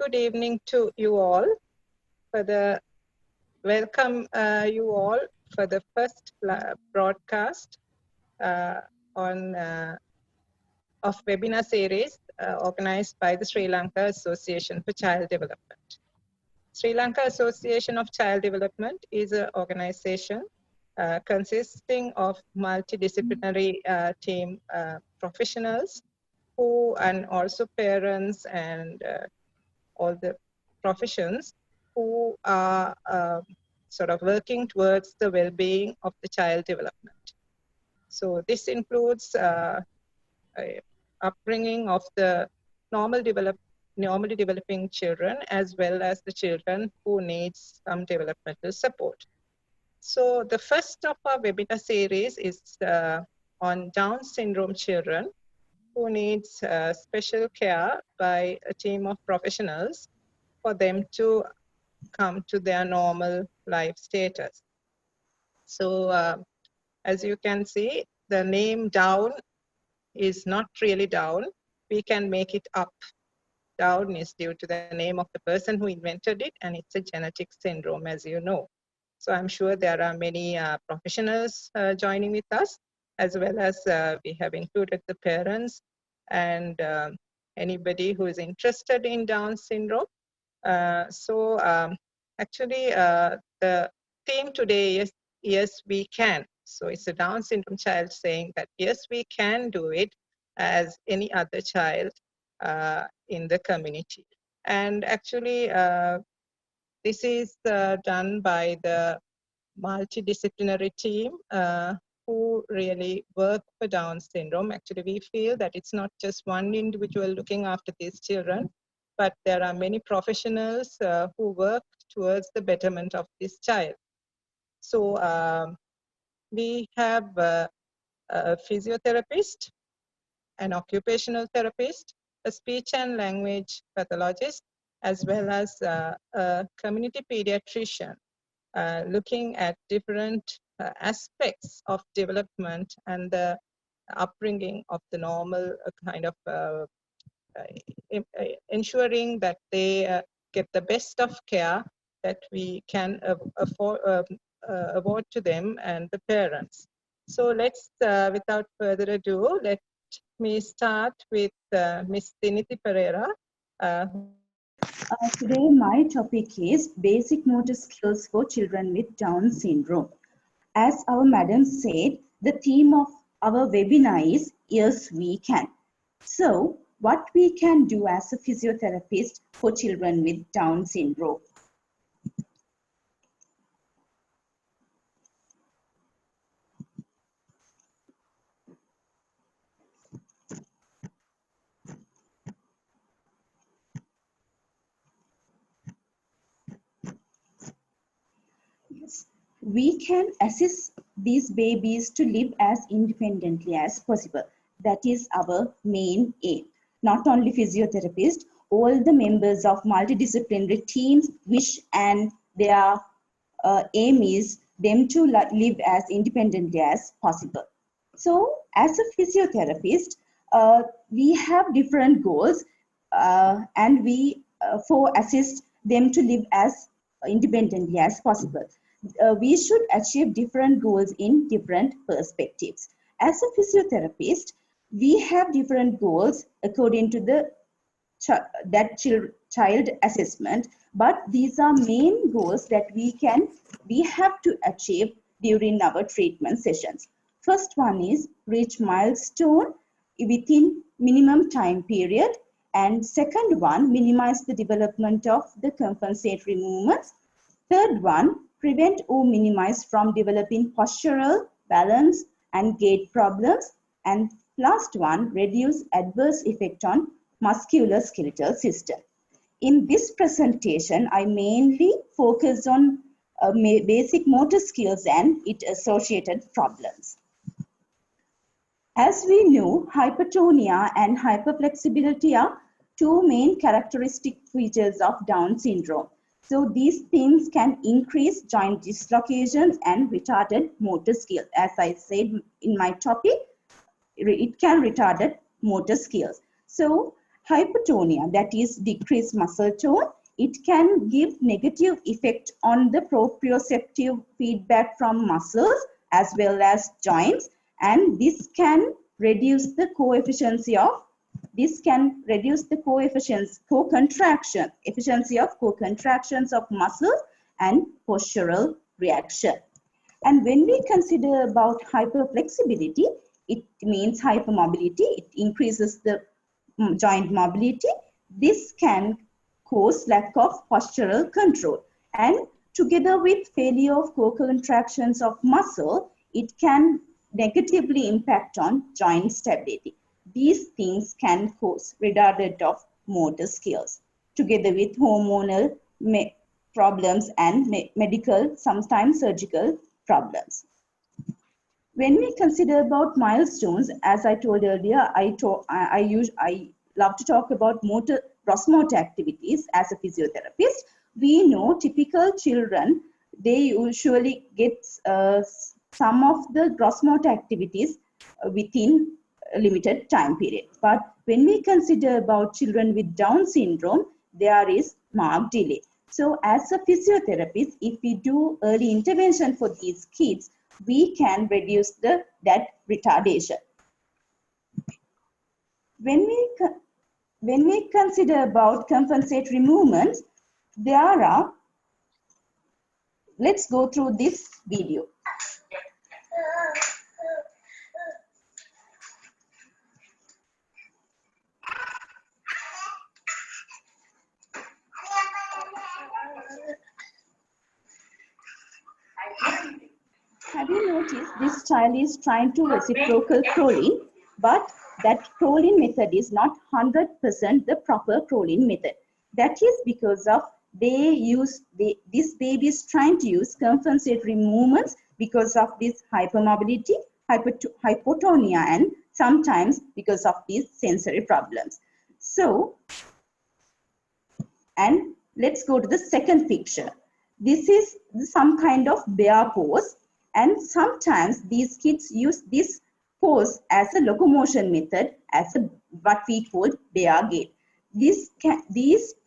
good evening to you all. Welcome you all for the first broadcast on of webinar series organized by the Sri Lanka Association for Child Development. Sri Lanka Association of Child Development is an organization consisting of multidisciplinary team professionals and also parents and all the professions who are sort of working towards the well-being of the child development. So this includes upbringing of the normally developing children, as well as the children who need some developmental support. So the first of our webinar series is on Down syndrome children who needs special care by a team of professionals for them to come to their normal life status. So as you can see, the name Down is not really down. We can make it up. Down is due to the name of the person who invented it, and it's a genetic syndrome, as you know. So I'm sure there are many professionals joining with us, as well as we have included the parents and anybody who is interested in Down syndrome. Actually, the theme today is Yes, We Can. So it's a Down syndrome child saying that yes, we can do it as any other child in the community. And actually, this is done by the multidisciplinary team who really work for Down syndrome. Actually, we feel that it's not just one individual looking after these children, but there are many professionals who work towards the betterment of this child. So we have a physiotherapist, an occupational therapist, a speech and language pathologist, as well as a community pediatrician looking at different aspects of development and the upbringing of the normal kind of ensuring that they get the best of care that we can afford to them and the parents. So let's, without further ado, let me start with Ms. Diniti Pereira. Today my topic is basic motor skills for children with Down syndrome. As our madam said, the theme of our webinar is Yes, We Can. So, what we can do as a physiotherapist for children with Down syndrome. We can assist these babies to live as independently as possible. That is our main aim. Not only physiotherapists, all the members of multidisciplinary teams wish and their aim is them to live as independently as possible. So as a physiotherapist, we have different goals and we for assist them to live as independently as possible. We should achieve different goals in different perspectives. As a physiotherapist, we have different goals according to the child assessment, but these are main goals that we have to achieve during our treatment sessions. First one is reach milestone within minimum time period, and second one, minimize the development of the compensatory movements. Third one, prevent or minimize from developing postural, balance, and gait problems. And last one, reduce adverse effect on musculoskeletal system. In this presentation, I mainly focus on basic motor skills and its associated problems. As we know, hypertonia and hyperflexibility are two main characteristic features of Down syndrome. So these things can increase joint dislocations and retarded motor skills. As I said in my topic, it can retarded motor skills. So hypotonia, that is decreased muscle tone, it can give negative effect on the proprioceptive feedback from muscles as well as joints, and this can reduce the efficiency of co-contractions of muscles and postural reaction. And when we consider about hyperflexibility, it means hypermobility. It increases the joint mobility. This can cause lack of postural control. And together with failure of co-contractions of muscle, it can negatively impact on joint stability. These things can cause retardation of motor skills, together with hormonal problems and medical, sometimes surgical problems. When we consider about milestones, as I told earlier, I love to talk about gross motor activities as a physiotherapist. We know typical children, they usually get some of the gross motor activities within a limited time period. But when we consider about children with Down syndrome, there is marked delay. So as a physiotherapist, if we do early intervention for these kids, we can reduce that retardation. When we consider about compensatory movements, let's go through this video. Have you noticed this child is trying to reciprocal crawling, but that crawling method is not 100% the proper crawling method. That is because of this baby is trying to use compensatory movements because of this hypermobility, hypotonia, and sometimes because of these sensory problems. So, and let's go to the second picture. This is some kind of bear pose, and sometimes these kids use this pose as a locomotion method, as what we call bear gait. These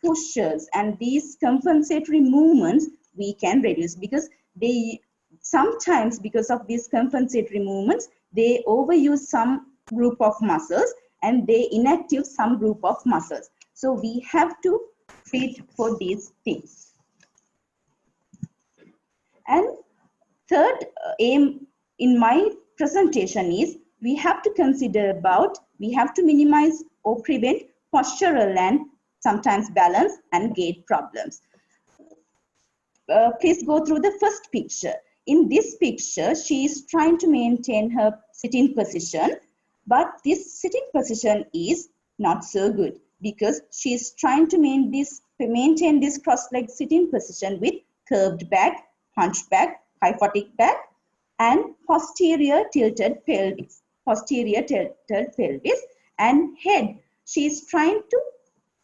postures and these compensatory movements we can reduce, because they sometimes, because of these compensatory movements, they overuse some group of muscles and they inactive some group of muscles. So we have to treat for these things. And third aim in my presentation is we have to consider about, we have to minimize or prevent postural and sometimes balance and gait problems. Please go through the first picture. In this picture, she is trying to maintain her sitting position, but this sitting position is not so good because she is trying to maintain this cross-leg sitting position with curved back, hunched back, kyphotic back, and posterior tilted pelvis, and head. She is trying to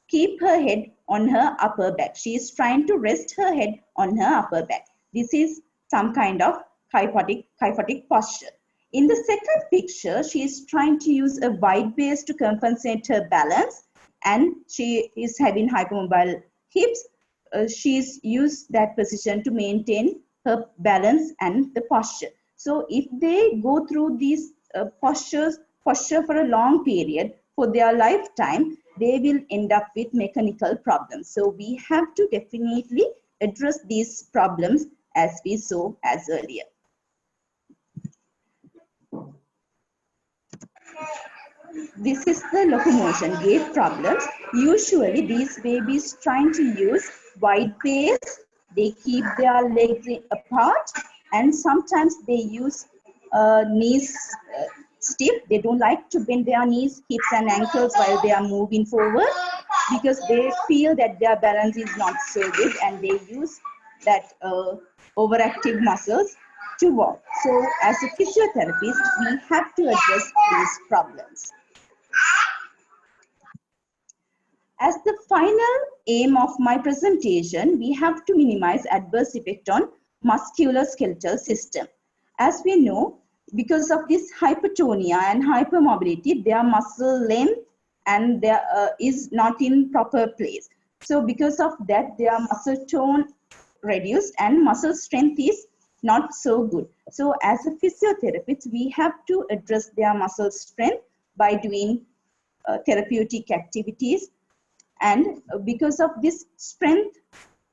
keep her head on her upper back. She is trying to rest her head on her upper back. This is some kind of kyphotic posture. In the second picture, she is trying to use a wide base to compensate her balance, and she is having hypermobile hips. She's used that position to maintain her balance and the posture. So if they go through these posture for a long period for their lifetime, they will end up with mechanical problems. So we have to definitely address these problems as we saw as earlier. This is the locomotion gait problems. Usually these babies trying to use wide base, they keep their legs apart, and sometimes they use knees stiff. They don't like to bend their knees, hips and ankles while they are moving forward because they feel that their balance is not so good, and they use that overactive muscles to walk. So as a physiotherapist, we have to address these problems. As the final aim of my presentation, we have to minimize adverse effect on musculoskeletal system. As we know, because of this hypotonia and hypermobility, their muscle length and there is not in proper place. So because of that, their muscle tone reduced and muscle strength is not so good. So as a physiotherapist, we have to address their muscle strength by doing therapeutic activities. And because of this strength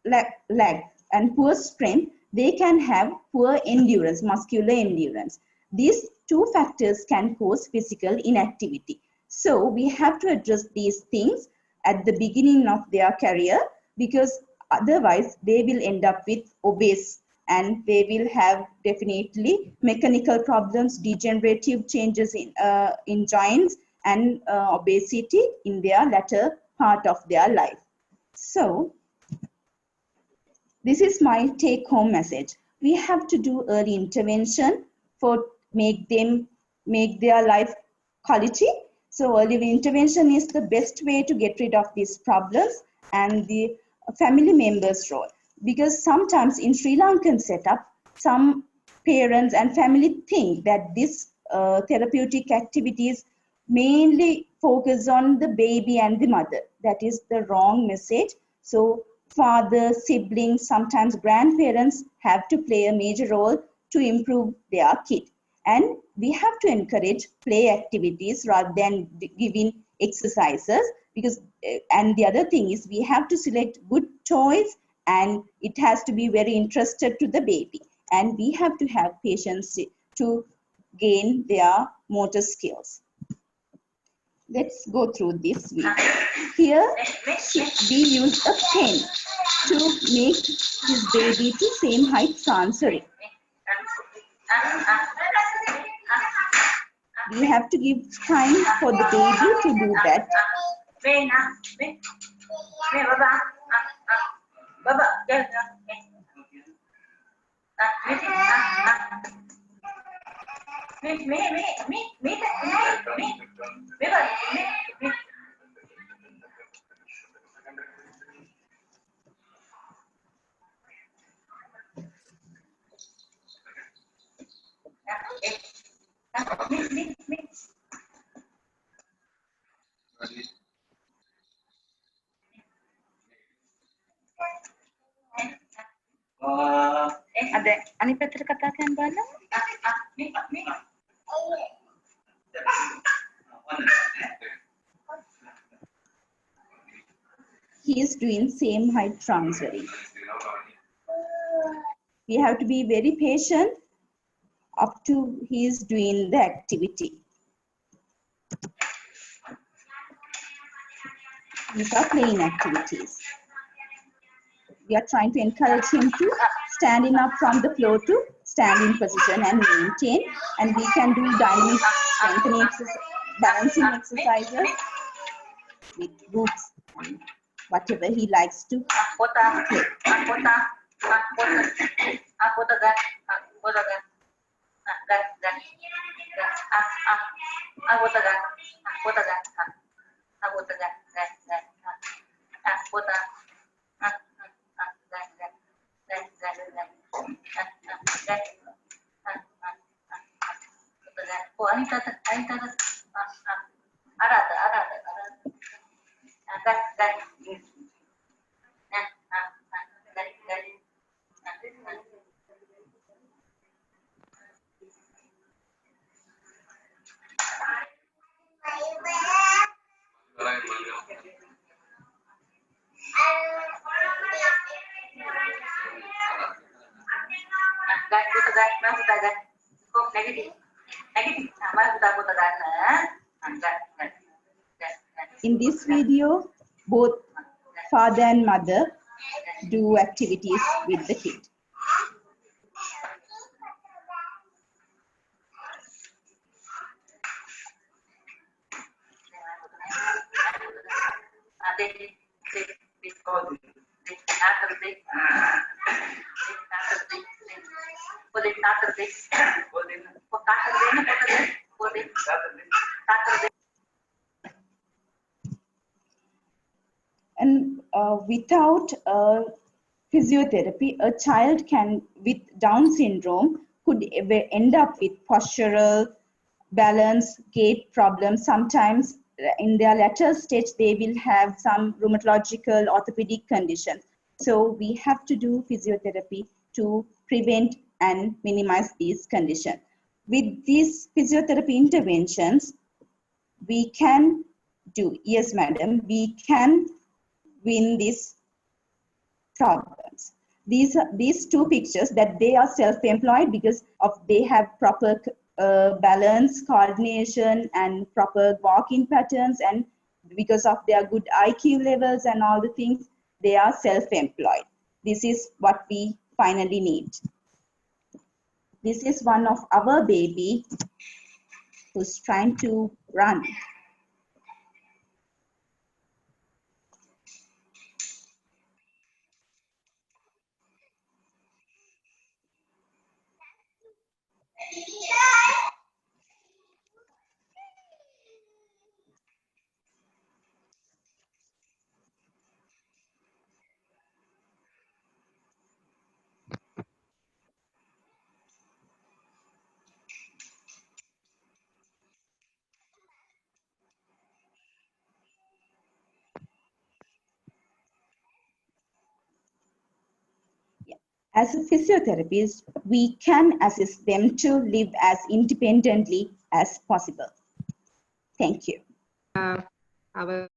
lag and poor strength, they can have poor endurance, muscular endurance. These two factors can cause physical inactivity. So we have to address these things at the beginning of their career, because otherwise they will end up with obese, and they will have definitely mechanical problems, degenerative changes in joints, and obesity in their latter part of their life. So this is my take-home message. We have to do early intervention for make their life quality. So early intervention is the best way to get rid of these problems, and the family members' role. Because sometimes in Sri Lankan setup, some parents and family think that this therapeutic activities mainly focus on the baby and the mother. That is the wrong message. So father, siblings, sometimes grandparents have to play a major role to improve their kid. And we have to encourage play activities rather than giving exercises, because and the other thing is we have to select good toys, and it has to be very interested to the baby, and we have to have patience to gain their motor skills. Let's go through this video. Here we use a pen to make this baby to same height transferring. We have to give time for the baby to do that. Ada අනිත් පැත්තට කතා කරන්න බලන්න. He is doing same height transferring. We have to be very patient up to he is doing the activity. These are playing activities. We are trying to encourage him to standing up from the floor to standing position and maintain. And we can do dynamic strengthening balancing exercises with groups and whatever he likes to play. In this video, both father and mother do activities with the kid. And without physiotherapy, a child with Down syndrome could end up with postural, balance, gait problems, sometimes in their later stage, they will have some rheumatological orthopedic conditions. So we have to do physiotherapy to prevent and minimize these conditions. With these physiotherapy interventions, we can do, yes, madam, we can win these problems. These two pictures that they are self-employed because of they have proper balance, coordination, and proper walking patterns, and because of their good IQ levels and all the things, they are self-employed. This is what we finally need. This is one of our baby who's trying to run. As a physiotherapist, we can assist them to live as independently as possible. Thank you. Our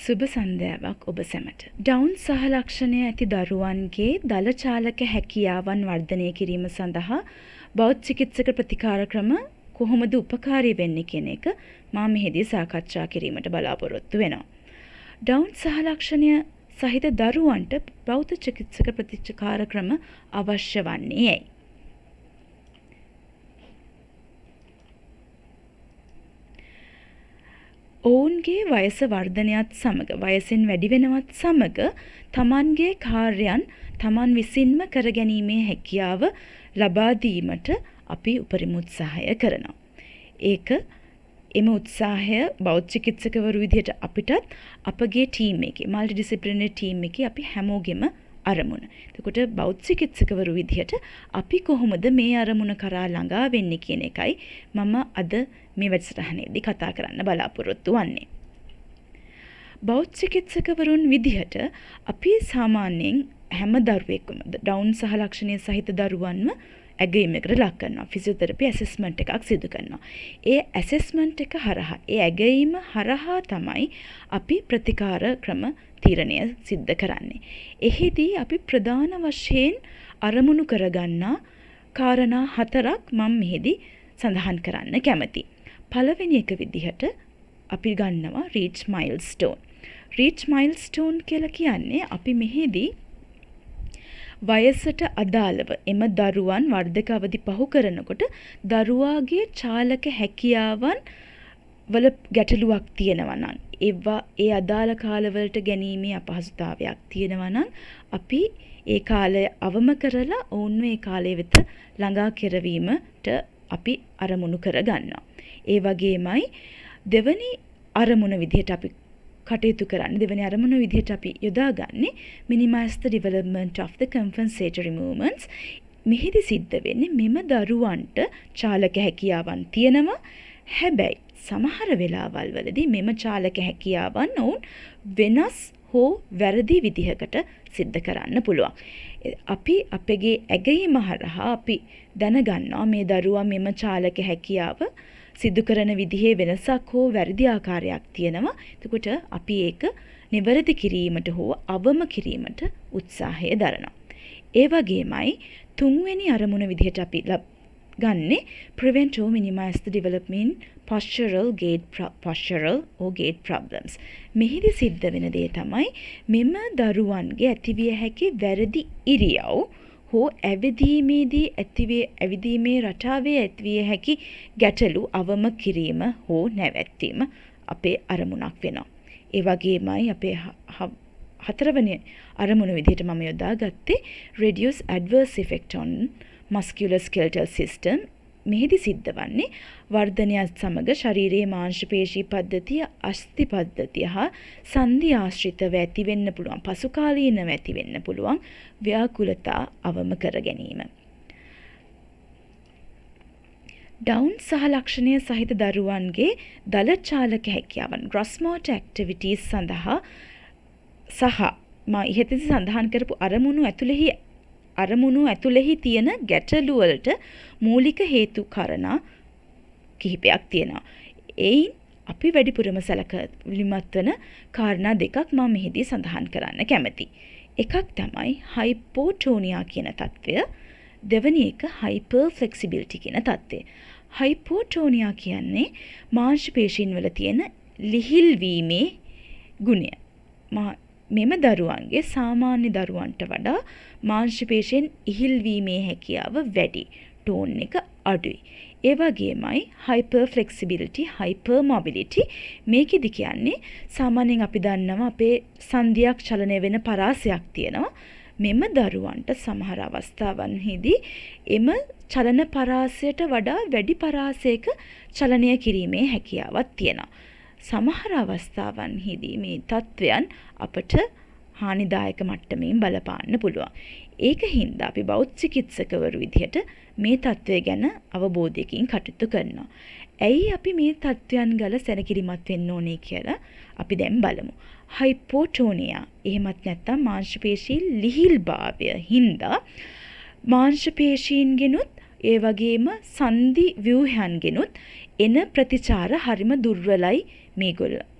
සුබ සන්ධ්‍යාවක් ඔබ සැමට. Down සහ ලක්ෂණය ඇති දරුවන්ගේ දල චාලක හැකියාවන් වර්ධනය කිරීම සඳහා බෞද්ධ චිකිත්සක ප්‍රතිකාර ක්‍රම කොහොමද උපකාරී වෙන්නේ කියන එක මා මෙහිදී සාකච්ඡා කිරීමට බලාපොරොත්තු වෙනවා. ඩවුන් සහ ලක්ෂණය සහිත දරුවන්ට බෞද්ධ චිකිත්සක ප්‍රතිකාර ක්‍රම අවශ්‍ය වන්නේ ඇයි? ඔවුන්ගේ වයස වර්ධනයත් සමග වයසෙන් වැඩි වෙනවත් සමග තමන්ගේ කාර්යයන් තමන් විසින්ම කරගැනීමේ හැකියාව ලබා දීමට අපි උපරිම උත්සාහය කරනවා. ඒක එම උත්සාහය බෞද්ධ චිකිත්සකවරු විදිහට අපිටත් අපගේ ටීම් එකේ මල්ටි ඩිසිප්ලිනරි ටීම් එකේ අපි හැමෝගෙම අරමුණ. එතකොට බෞද්ධ චිකිත්සකවරු විදිහට අපි කොහොමද මේ අරමුණ කරා ළඟා වෙන්නේ කියන එකයි මම අද මේ වැඩසටහනේදී කතා කරන්න බලාපොරොත්තු වෙන්නේ. බෞද්ධ චිකිත්සකවරුන් විදිහට අපි සාමාන්‍යයෙන් හැම දරුවෙකුම ඩවුන් සහ ලක්ෂණීය සහිත දරුවන්ව ඇගයීමකට ලක් කරනවා. ෆිසියෝതെරපි ඇසෙස්මන්ට් එකක් සිදු කරනවා. ඒ ඇසෙස්මන්ට් එක හරහා ඒ ඇගයීම හරහා තමයි අපි ප්‍රතිකාර ක්‍රම තීරණය සිද්ධ කරන්නේ. එහිදී අපි ප්‍රධාන වශයෙන් අරමුණු කරගන්නා කාරණා 4ක් මම මෙහිදී සඳහන් කරන්න කැමතියි. පළවෙනි එක විදිහට අපි ගන්නවා රීච් මයිල්ස්ටෝන්. රීච් මයිල්ස්ටෝන් කියලා කියන්නේ අපි මෙහිදී වයසට අදාළව එම දරුවන් වර්ධක අවදි පහු කරනකොට දරුවාගේ චාලක හැකියාවන් වල ගැටලුවක් තියෙනවා නම් ඒ අදාළ කාලවලට ගැනීමේ අපහසුතාවයක් තියෙනවා නම් අපි ඒ කාලය අවම කරලා ඔවුන්ව ඒ කාලය වෙත ළඟා කරවීමට අපි අරමුණු කරගන්නවා. ඒ වගේමයි දෙවනි අරමුණ විදිහට අපි කටයුතු කරන්නේ දෙවැනි අරමුණ විදිහට අපි යොදාගන්නේ minimize the development of the compensatory movements. මෙහිදී සිද්ධ වෙන්නේ මෙම දරුවන්ට චාලක හැකියාවන් තියෙනවා. හැබැයි සමහර වෙලාවල් වලදී මෙම චාලක හැකියාවන් ඔවුන් වෙනස් හෝ වැරදි විදිහකට සිද්ධ කරන්න පුළුවන්. අපි අපගේ ඇගයීම හරහා අපි දැනගන්නවා මේ දරුවා මෙම චාලක හැකියාව සිදු කරන විදිහේ වෙනසක් හෝ වැරදි ආකාරයක් තියෙනවා. එතකොට අපි ඒක නිවැරදි කිරීමට හෝ අවම කිරීමට උත්සාහය දරනවා. ඒ වගේමයි තුන්වෙනි අරමුණ විදිහට අපි ගන්නේ prevent or minimize the development postural or gait problems. මෙහිදී සිද්ධ වෙන දේ තමයි මෙම දරුවන්ගේ ඇතිවිය හැකි වැරදි ඉරියව් හෝ ඇවිදීමේදී ඇවිදීමේ රටාවේ ඇතිවිය හැකි ගැටලු අවම කිරීම හෝ නැවැත්වීම අපේ අරමුණක් වෙනවා. ඒ වගේමයි අපේ හතරවෙනි අරමුණ විදිහට මම යොදාගත්තේ reduce adverse effect on musculoskeletal system මෙහිදී සිද්ධ වන්නේ වර්ධනයත් සමග ශරීරයේ මාංශ පේශී පද්ධතිය, අස්ථි පද්ධතිය හා සන්ධි ආශ්‍රිතව ඇති වෙන්න පුළුවන්, පසු කාලීනව ඇති වෙන්න පුළුවන් ව්‍යාකුලතා අවම කර ගැනීම. ඩවුන් සහ ලක්ෂණය සහිත දරුවන්ගේ දල චාලක හැකියාවන් gross motor activities සඳහා සහ මා ඉහතදී සඳහන් කරපු අරමුණු ඇතුළෙහි තියෙන ගැටලු වලට මූලික හේතු කාරණා කිහිපයක් තියෙනවා. එයින් අපි වැඩිපුරම සැලකිලිමත් වන කාරණා දෙකක් මම මෙහිදී සඳහන් කරන්න කැමතියි. එකක් තමයි හයිපෝටෝනියා කියන තත්ත්වය. දෙවැනි එක හයිපර් ෆ්ලෙක්සිබිලිටි කියන තත්ත්වය. හයිපෝටෝනියා කියන්නේ මාංශ පේශීන් වල තියෙන ලිහිල් වීමේ ගුණය. මෙම දරුවන්ගේ සාමාන්‍ය දරුවන්ට වඩා මාංශ පේශීන් ඉහිල් වීමේ හැකියාව වැඩි. ටෝන් එක අඩුයි. ඒ වගේමයි හයිපර් ෆ්ලෙක්සිබිලිටි, හයිපර් මොබිලිටි මේකෙදි කියන්නේ සාමාන්‍යයෙන් අපි දන්නවා අපේ සංදියක් චලනය වෙන පරාසයක් තියෙනවා. මෙම දරුවන්ට සමහර අවස්ථාවන්හිදී එම චලන පරාසයට වඩා වැඩි පරාසයක චලනය කිරීමේ හැකියාවක් තියෙනවා. සමහර අවස්ථාවන්හිදී මේ තත්ත්වයන් අපට හානිදායක මට්ටමින් බලපාන්න පුළුවන්. ඒක හින්දා අපි බෞද්ධ චිකිත්සකවරු විදිහට මේ තත්ත්වය ගැන අවබෝධයකින් කටයුතු කරනවා. ඇයි අපි මේ තත්ත්වයන් ගල සැලකිලිමත් වෙන්න ඕනේ කියලා අපි දැන් බලමු. හයිපෝටෝනියා එහෙමත් නැත්නම් මාංශ පේශී ලිහිල්භාවය හින්දා මාංශ පේශීන්ගෙනුත් ඒ වගේම සංදි ව්‍යුහයන්ගෙනුත් එන ප්‍රතිචාර හරිම දුර්වලයි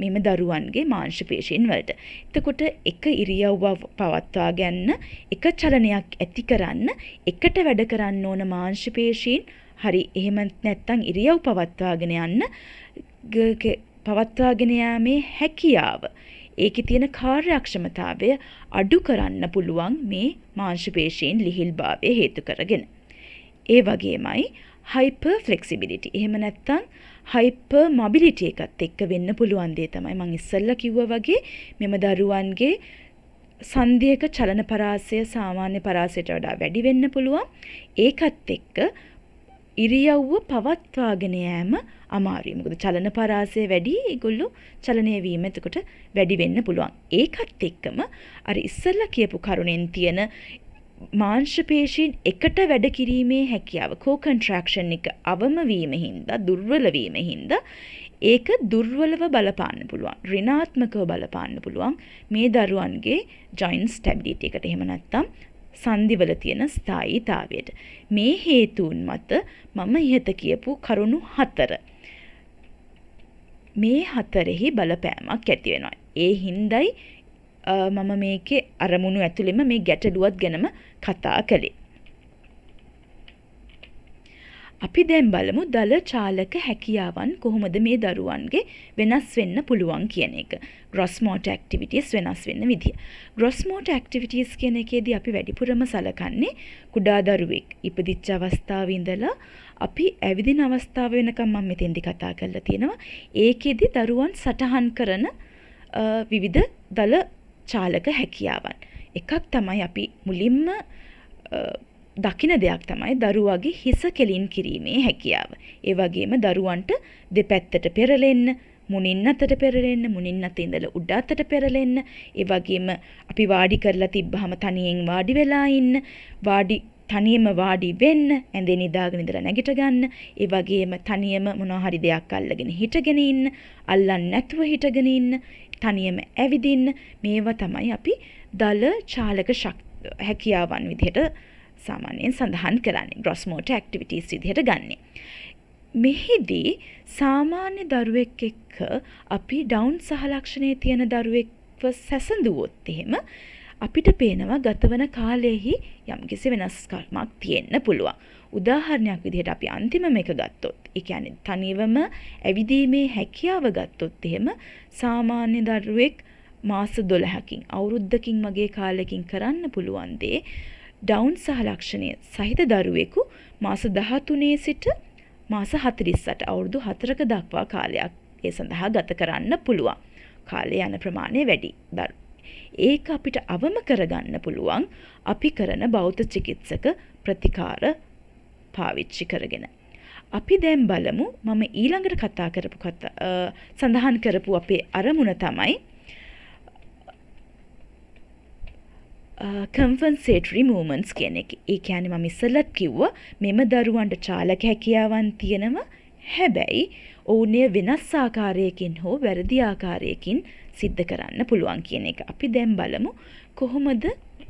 මෙම දරුවන්ගේ මාංශ පේශීන් වලට. එතකොට එක ඉරියව්වක් පවත්වා ගන්න, එක චලනයක් ඇති කරන්න, එකට වැඩ කරන්න ඕන මාංශ පේශීන් හරි එහෙම නැත්නම් ඉරියව් පවත්වාගෙන යන්න පවත්වාගෙන යාමේ හැකියාව, ඒකේ තියෙන කාර්යක්ෂමතාවය අඩු කරන්න පුළුවන් මේ මාංශ පේශීන් ලිහිල්භාවය හේතු කරගෙන. ඒ වගේමයි හයිපර් ෆ්ලෙක්සිබිලිටි. එහෙම නැත්නම් හයිපර් මොබිලිටි එකත් එක්ක වෙන්න පුළුවන් දේ තමයි මම ඉස්සෙල්ලා කිව්වා වගේ මෙම දරුවන්ගේ සංදියක චලන පරාසය සාමාන්‍ය පරාසයට වඩා වැඩි වෙන්න පුළුවන්. ඒකත් එක්ක ඉරියව්ව පවත්වාගෙන යෑම අමාරුයි. මොකද චලන පරාසය වැඩි, ඒගොල්ලෝ චලනය වීම එතකොට වැඩි වෙන්න පුළුවන්. ඒකත් එක්කම අර ඉස්සෙල්ලා කියපු කරුණෙන් තියෙන මාංශ පේශීන් එකට වැඩ කිරීමේ හැකියාව කෝ-කන්ට්‍රැක්ෂන් එක අවම වීම හින්දා, දුර්වල වීම හින්දා ඒක දුර්වලව බලපාන්න පුළුවන්. ඍණාත්මකව බලපාන්න පුළුවන් මේ දරුවන්ගේ ජොයින්ට් ස්ටැබිලිටි එකට. එහෙම නැත්නම් සංදිවල තියෙන ස්ථායීතාවයට. මේ හේතුන් මත මම ඉහත කියපු කරුණු 4 මේ 4හි බලපෑමක් ඇති වෙනවා. ඒ හින්දායි මම මේකේ අරමුණු ඇතුළෙම මේ ගැටලුවත් ගැනම කතා කළේ. අපි දැන් බලමු දල චාලක හැකියාවන් කොහොමද මේ දරුවන්ගේ වෙනස් වෙන්න පුළුවන් කියන එක. gross motor activities වෙනස් වෙන්න විදිය. gross motor activities කියන එකේදී අපි වැඩිපුරම සලකන්නේ කුඩා දරුවෙක් ඉපදිච්ච අවස්ථාවේ ඉඳලා අපි ඇවිදින අවස්ථාව වෙනකම් මම මෙතෙන්දි කතා කරලා තියෙනවා. ඒකෙදි දරුවන් සටහන් කරන විවිධ දල චාලක හැකියාවන්. එකක් තමයි අපි මුලින්ම දකින දෙයක් තමයි දරුවාගේ හිස කෙලින් කිරීමේ හැකියාව. ඒ වගේම දරුවන්ට දෙපැත්තට පෙරලෙන්න, මුණින් අතට පෙරලෙන්න, මුණින් අතේ ඉඳලා උඩ අතට පෙරලෙන්න, ඒ වගේම අපි වාඩි කරලා තිබ්බහම තනියෙන් වාඩි වෙලා ඉන්න, තනියම වාඩි වෙන්න, ඇඳේ නිදාගෙන ඉඳලා නැගිට ගන්න, ඒ වගේම තනියම මොනවා හරි දෙයක් අල්ලගෙන හිටගෙන ඉන්න, අල්ලන්නේ නැතුව හිටගෙන ඉන්න, තනියම ඇවිදින්න. මේවා තමයි අපි දල චාලක හැකියාවන් විදිහට සාමාන්‍යයෙන් සඳහන් කරන්නේ. gross motor activities විදිහට ගන්නෙ. මෙහිදී සාමාන්‍ය දරුවෙක් එක්ක අපි ඩවුන් සහ ලක්ෂණයේ තියෙන දරුවෙක්ව සැසඳුවොත් එහෙම අපිට පේනවා ගතවන කාලෙහි යම්කිසි වෙනස්කමක් තියෙන්න පුළුවන්. උදාහරණයක් විදිහට අපි අන්තිමම එක ගත්තොත්, ඒ කියන්නේ තනියම ඇවිදීමේ හැකියාව ගත්තොත් එහෙම සාමාන්‍ය දරුවෙක් මාස 12කින් අවුරුද්දකින් වගේ කාලෙකින් කරන්න පුළුවන් දේ ඩවුන් සහ ලක්ෂණය සහිත දරුවෙකු මාස 13 සිට මාස 48 අවුරුදු 4ක දක්වා කාලයක් ඒ සඳහා ගත කරන්න පුළුවන්. කාලය යන ප්‍රමාණය වැඩි. ඒක අපිට අවම කරගන්න පුළුවන් අපි කරන බෞද්ධ චිකිත්සක ප්‍රතිකාර පාවිච්චි කරගෙන. අපි දැන් බලමු මම ඊළඟට කතා කරපු සඳහන් කරපු අපේ අරමුණ තමයි compensatory movements කියන එක. ඒ කියන්නේ මම ඉස්සෙල්ලත් කිව්වා මෙම දරුවන්ට චාලක හැකියාවන් තියෙනවා. හැබැයි ඔවුනේ වෙනස් ආකාරයකින් හෝ වැරදි ආකාරයකින් සිද්ධ කරන්න පුළුවන් කියන එක. අපි දැන් බලමු කොහොමද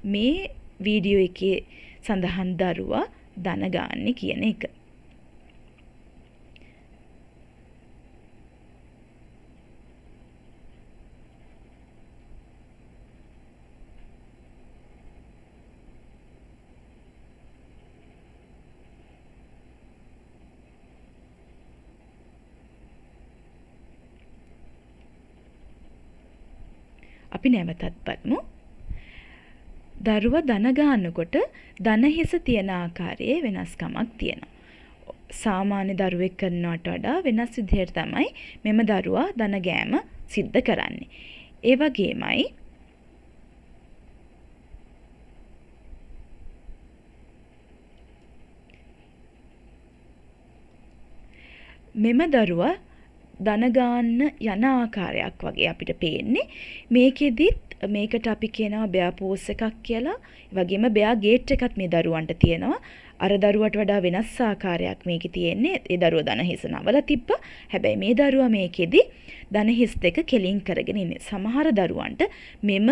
මේ වීඩියෝ එකේ සඳහන් දරුවා දන ගන්න කියන එක. අපි නැවතත් බලමු. දරුවා දන ගන්නකොට දන හිස තියෙන ආකාරයේ වෙනස්කමක් තියෙනවා. සාමාන්‍ය දරුවෙක් කරනවට වඩා වෙනස් විදිහට තමයි මෙම දරුවා දන ගෑම සිද්ධ කරන්නේ. ඒ වගේමයි මෙම දරුවා දන ගන්න යන ආකාරයක් වගේ අපිට පේන්නේ. මේකෙදිත් මේකට අපි කියනවා බෙයා පෝස් එකක් කියලා. ඒ වගේම බෙයා ගේට් එකක් මේ දරුවන්ට තියෙනවා. අර දරුවට වඩා වෙනස් ආකාරයක් මේකේ තියෙන්නේ. ඒ දරුවා දන හිස නවලා තිබ්බා. හැබැයි මේ දරුවා මේකෙදි දන හිස් දෙක කෙලින් කරගෙන ඉන්නේ. සමහර දරුවන්ට මෙම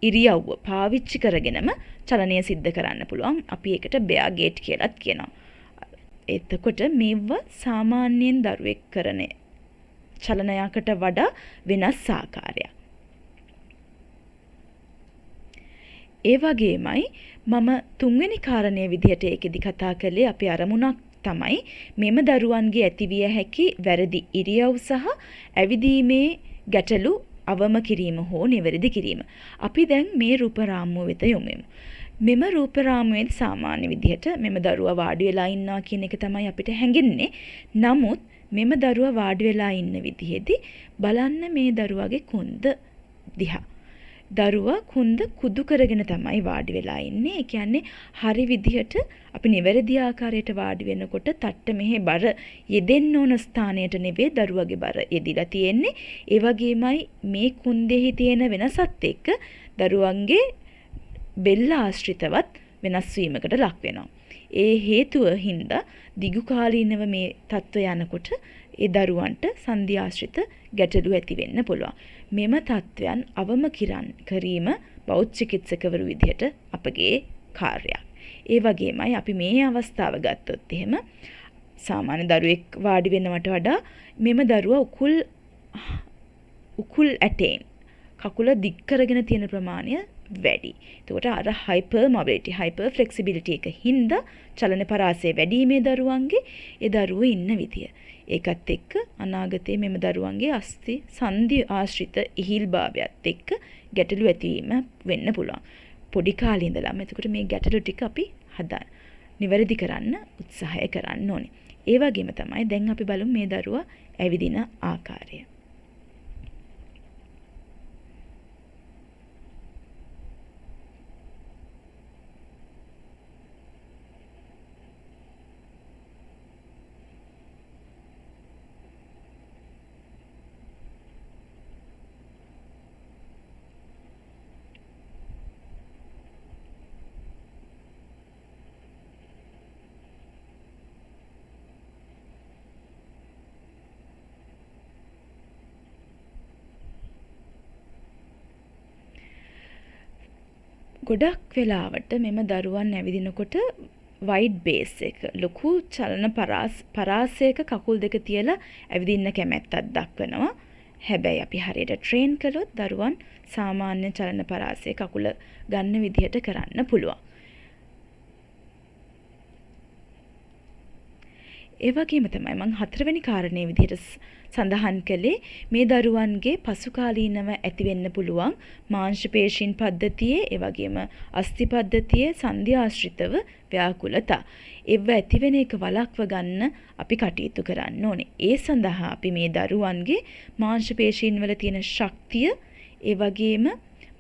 ඉරියව්ව පාවිච්චි කරගෙනම චලනය සිද්ධ කරන්න පුළුවන්. අපි ඒකට බෙයා ගේට් කියලාත් කියනවා. එතකොට මේව සාමාන්‍යයෙන් දරුවෙක් කරන චලනයකට වඩා වෙනස් ආකාරයක්. ඒ වගේමයි මම තුන්වෙනි කාරණය විදිහට ඒකෙදි කතා කළේ අපේ අරමුණක් තමයි මෙම දරුවන්ගේ ඇතිවිය හැකි වැරදි ඉරියව් සහ ඇවිදීමේ ගැටලු අවම කිරීම හෝ නිවැරදි කිරීම. අපි දැන් මේ රූප රාමුව වෙත යොමු. මෙම රූප රාමුවේ සාමාන්‍ය විදිහට මෙම දරුවා වාඩි වෙලා ඉන්නවා කියන එක තමයි අපිට හැඟෙන්නේ. නමුත් මෙම දරුවා වාඩි වෙලා ඉන්න විදිහේදී බලන්න මේ දරුවාගේ කුන්ද දිහා. දරුවා කුන්ද කුදු කරගෙන තමයි වාඩි වෙලා ඉන්නේ. ඒ කියන්නේ හරි විදිහට අපි නිවැරදි ආකාරයට වාඩි වෙනකොට තට්ට මෙහෙ බර යෙදෙන්න ඕන ස්ථානයට නෙවෙයි දරුවාගේ බර යෙදිලා තියෙන්නේ. ඒ වගේමයි මේ කුන්දෙහි තියෙන වෙනසත් එක්ක දරුවන්ගේ බෙල්ල ආශ්‍රිතවත් වෙනස් වීමකට ලක් වෙනවා. ඒ හේතුව හින්දා දිගු කාලීනව මේ තත්ත්වය යනකොට ඒ දරුවන්ට සන්ධි ආශ්‍රිත ගැටලු ඇති වෙන්න පුළුවන්. මෙම තත්ත්වයන් අවම කිරීම බෞද්ධ චිකිත්සකවරු විදිහට අපගේ කාර්යයක්. ඒ වගේමයි අපි මේ අවස්ථාව ගත්තොත් එහෙම සාමාන්‍ය දරුවෙක් වාඩි වෙනවට වඩා මෙම දරුවා උකුල් ඇටෙන් කකුල දික් කරගෙන තියෙන ප්‍රමාණය වැඩි. එතකොට අර හයිපර් මොබිලිටි, හයිපර් ෆ්ලෙක්සිබිලිටි එක හින්දා චලන පරාසය වැඩි මේ දරුවන්ගේ ඒ දරුවෝ ඉන්න විදිය. ඒකත් එක්ක අනාගතයේ මෙම දරුවන්ගේ අස්ථි සන්ධි ආශ්‍රිත ඉහිල්භාවයත් එක්ක ගැටලු ඇතිවීම වෙන්න පුළුවන්. පොඩි කාලේ ඉඳලාම එතකොට මේ ගැටලු ටික අපි හදන්න නිවැරදි කරන්න උත්සාහය කරන්න ඕනේ. ඒ වගේම තමයි දැන් අපි බලමු මේ දරුවා ඇවිදින ආකාරය. ගොඩක් වෙලාවට මෙම දරුවන් ඇවිදිනකොට වයිඩ් බේස් එක ලොකු චලන පරාසයක කකුල් දෙක තියලා ඇවිදින්න කැමැත්තක් දක්වනවා. හැබැයි අපි හරියට ට්‍රේන් කළොත් දරුවන් සාමාන්‍ය චලන පරාසය කකුල ගන්න විදිහට කරන්න පුළුවන්. ඒ වගේම තමයි මම හතරවෙනි කාරණේ විදිහට සඳහන් කළේ මේ දරුවන්ගේ පසුකාලීනව ඇති වෙන්න පුළුවන් මාංශ පේශීන් පද්ධතියේ ඒ වගේම අස්ථි පද්ධතියේ සන්ධි ආශ්‍රිතව ව්‍යාකූලතා. ඒව ඇති වෙන එක වළක්ව ගන්න අපි කටයුතු කරන්න ඕනේ. ඒ සඳහා අපි මේ දරුවන්ගේ මාංශ පේශීන් වල තියෙන ශක්තිය ඒ වගේම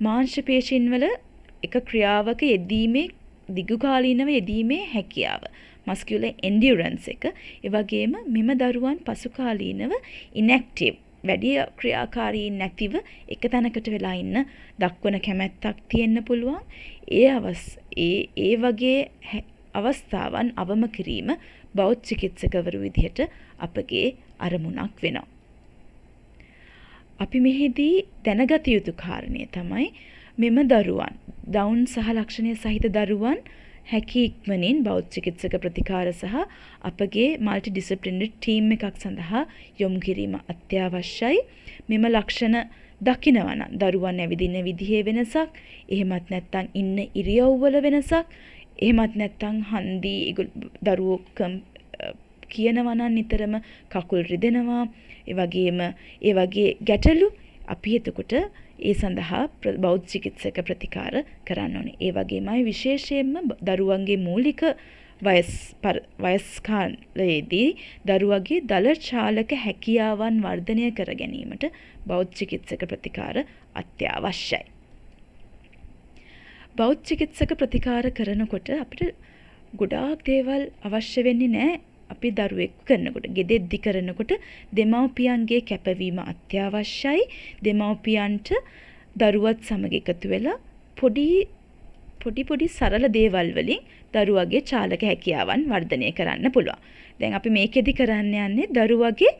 මාංශ පේශීන් වල එක ක්‍රියාවක යෙදීමේ දිගු කාලීනව යෙදීමේ හැකියාව මස්කියුලර් එන්ඩියුරන්ස් එක. ඒ වගේම මෙම දරුවන් පසු කාලීනව ඉන්ඇක්ටිව් වැඩි ක්‍රියාකාරී නැතිව එක තැනකට වෙලා ඉන්න දක්වන කැමැත්තක් තියෙන්න පුළුවන්. ඒ වගේ අවස්ථාවන් අවම කිරීම බෞද්ධ චිකිත්සකවරු විදිහට අපගේ අරමුණක් වෙනවා. අපි මෙහිදී දැනගත යුතු කාරණය තමයි මෙම දරුවන් ඩවුන් සහ ලක්ෂණය සහිත දරුවන් හැකි ඉක්මනින් බෞද්ධ චිකිත්සක ප්‍රතිකාර සහ අපගේ මල්ටි ඩිසිප්ලිනරි ටීම් එකක් සඳහා යොමු කිරීම අත්‍යවශ්‍යයි. මෙම ලක්ෂණ දකිනවා නම් දරුවන් ඇවිදින විදිහේ වෙනසක්, එහෙමත් නැත්නම් ඉන්න ඉරියව්වල වෙනසක්, එහෙමත් නැත්නම් හන්දි දරුවෝ කියනවා නම් නිතරම කකුල් රිදෙනවා, ඒ වගේ ගැටලු අපි එතකොට ඒ සඳහා බෞද්ධ චිකිත්සක ප්‍රතිකාර කරන්න ඕනේ. ඒ වගේමයි විශේෂයෙන්ම දරුවන්ගේ මූලික වයස් කාලයේදී දරුවගේ දල චාලක හැකියාවන් වර්ධනය කර ගැනීමට බෞද්ධ චිකිත්සක ප්‍රතිකාර අත්‍යවශ්‍යයි. බෞද්ධ චිකිත්සක ප්‍රතිකාර කරනකොට අපිට ගොඩාක් දේවල් අවශ්‍ය වෙන්නේ නැහැ. අපි දරුවෙක් කරනකොට, ගෙදෙද්දි කරනකොට දෙමව්පියන්ගේ කැපවීම අත්‍යවශ්‍යයි. දෙමව්පියන්ට දරුවත් සමග එකතු වෙලා පොඩි සරල දේවල් වලින් දරුවගේ චාලක හැකියාවන් වර්ධනය කරන්න පුළුවන්. දැන් අපි මේකෙදි කරන්න යන්නේ දරුවගේ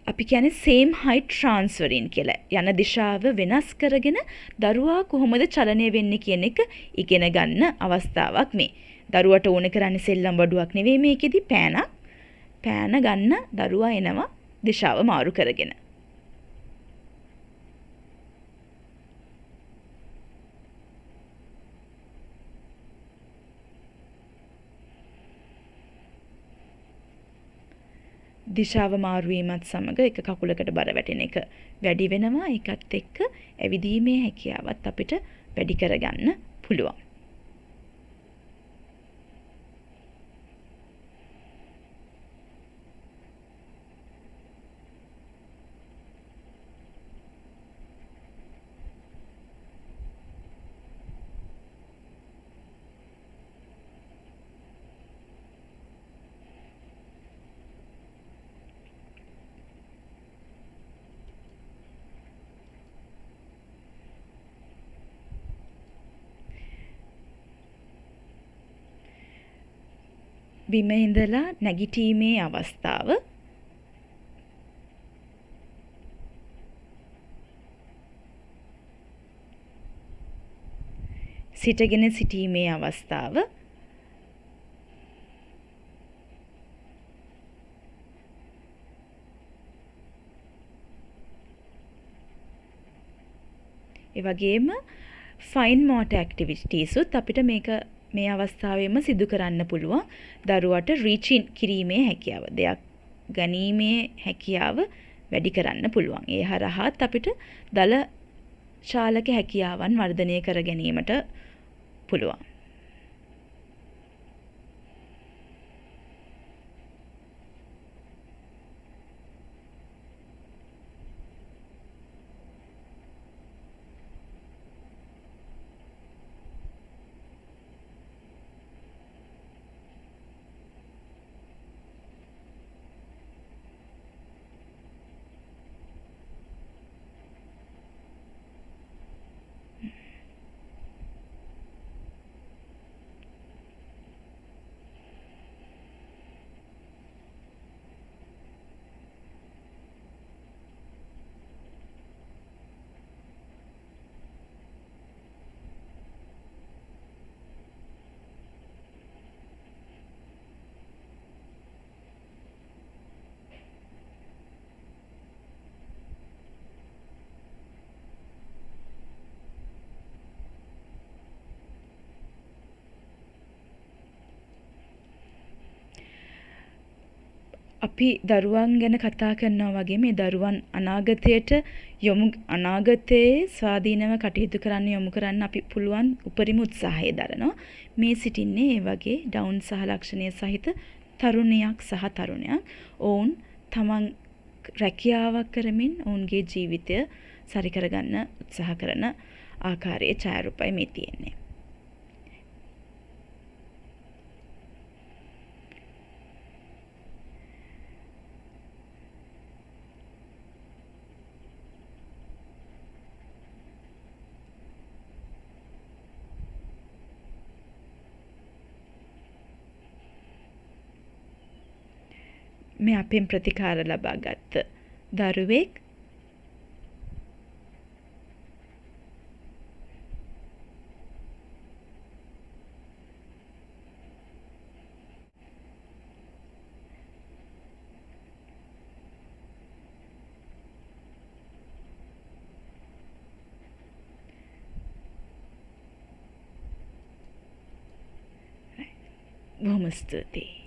අපි කියන්නේ same height transferring කියලා. යන දිශාව වෙනස් කරගෙන දරුවා කොහොමද චලනය වෙන්නේ කියන එක ඉගෙන ගන්න අවස්ථාවක් මේ. දරුවට ඕන කරන්නේ සෙල්ලම් බඩුවක් නෙවෙයි මේකෙදි පෑන ගන්න දරුවා එනවා දිශාව මාරු කරගෙන. දිශාව මාරු වීමත් සමග එක කකුලකට බර වැටෙන එක වැඩි වෙනවා. ඒකත් එක්ක ඇවිදීමේ හැකියාවත් අපිට වැඩි කරගන්න පුළුවන්. බිම ඉඳලා නැගිටීමේ අවස්ථාව, සිටගෙන සිටීමේ අවස්ථාව, ඒ වගේම ෆයින් මෝටර් ඇක්ටිවිටීස් උත් අපිට මේ අවස්ථාවෙම සිදු කරන්න පුළුවන්. දරුවට රීචින් කිරීමේ හැකියාව, දෙයක් ගැනීමේ හැකියාව වැඩි කරන්න පුළුවන්. ඒ හරහාත් අපිට දල ශාලක හැකියාවන් වර්ධනය කර ගැනීමට පුළුවන්. අපි දරුවන් ගැන කතා කරනවා වගේ මේ දරුවන් අනාගතයේ ස්වාධීනව කටයුතු කරන්න යොමු කරන්න අපි පුළුවන් උපරිම උත්සාහය දරනවා. මේ සිටින්නේ ඒ වගේ ඩවුන් සහ ලක්ෂණය සහිත තරුණයක් සහ තරුණයක්. ඔවුන් තමන් රැකියාවක් කරමින් ඔවුන්ගේ ජීවිතය සරි කරගන්න උත්සාහ කරන ආකාරයේ ඡායාරූපයි මේ තියෙන්නේ. මේ අපෙන් ප්‍රතිකාර ලබා ගත්ත දරුවෙක් බොහොම ස්තුතියි.